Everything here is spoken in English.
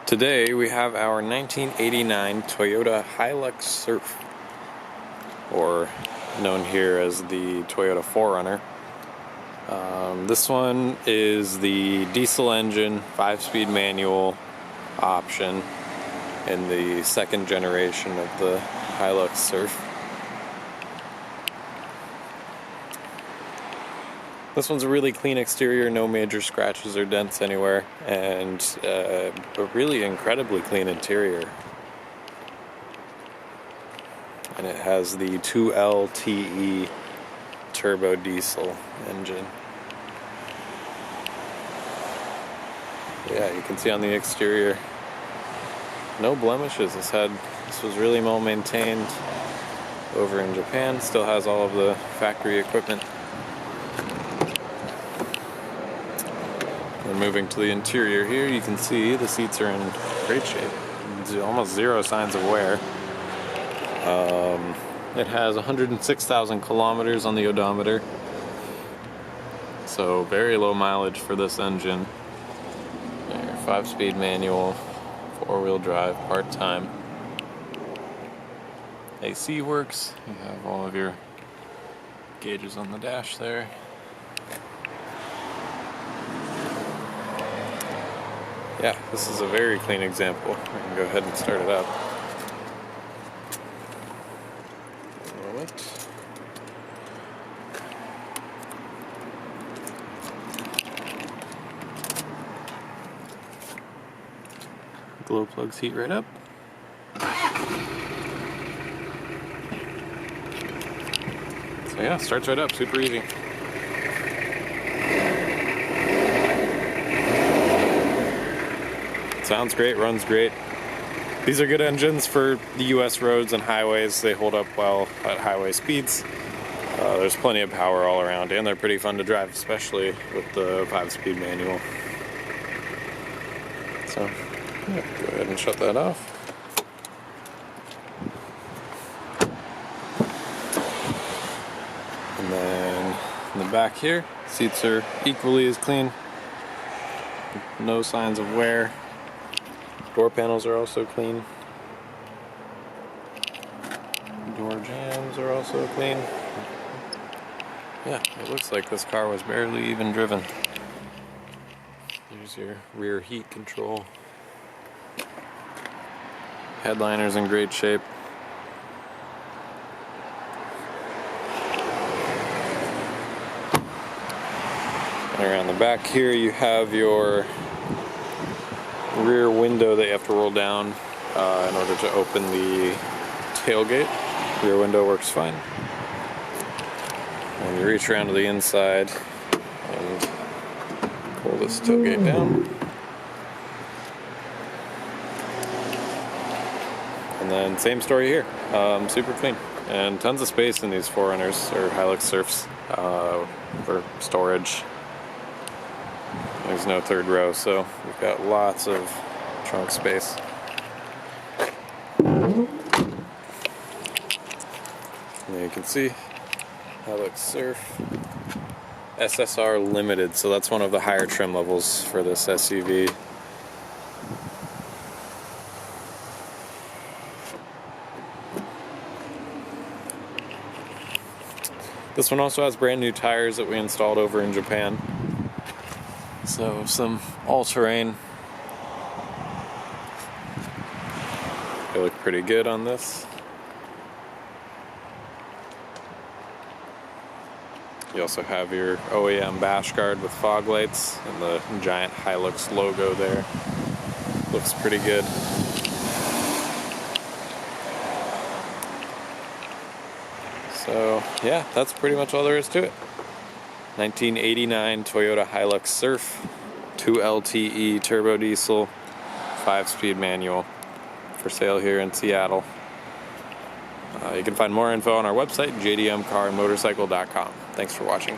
Today we have our 1989 Toyota Hilux Surf, or known here as the Toyota 4Runner. This one is the diesel engine, 5-speed manual option in the second generation of the Hilux Surf. This one's a really clean exterior, no major scratches or dents anywhere, and a really incredibly clean interior. And it has the 2LTE turbo diesel engine. Yeah, you can see on the exterior, no blemishes. This was really well maintained over in Japan. Still has all of the factory equipment. And moving to the interior here, you can see the seats are in great shape. Almost zero signs of wear. It has 106,000 kilometers on the odometer. So very low mileage for this engine. 5-speed manual, 4-wheel drive, part-time. AC works. You have all of your gauges on the dash there. Yeah, this is a very clean example. We can go ahead and start it up. Glow plugs heat right up. So yeah, starts right up, super easy. Sounds great, runs great. These are good engines for the US roads and highways. They hold up well at highway speeds. There's plenty of power all around, and they're pretty fun to drive, especially with the 5-speed manual. So, yeah, go ahead and shut that off. And then in the back here, seats are equally as clean. No signs of wear. Door panels are also clean. Door jambs are also clean. Yeah, it looks like this car was barely even driven. Here's your rear heat control. Headliner's in great shape. And around the back here you have your rear window that you have to roll down in order to open the tailgate. Rear window works fine. And you reach around to the inside and pull this tailgate down. And then same story here. Super clean. And tons of space in these 4Runners or Hilux Surfs for storage. There's no third row, so we've got lots of trunk space. And there you can see Hilux Surf SSR Limited, so that's one of the higher trim levels for this SUV. This one also has brand new tires that we installed over in Japan. So some all-terrain. They look pretty good on this. You also have your OEM bash guard with fog lights and the giant Hilux logo there. Looks pretty good. So yeah, that's pretty much all there is to it. 1989 Toyota Hilux Surf, 2LTE turbo diesel, 5-speed manual, for sale here in Seattle. You can find more info on our website, jdmcarandmotorcycle.com. Thanks for watching.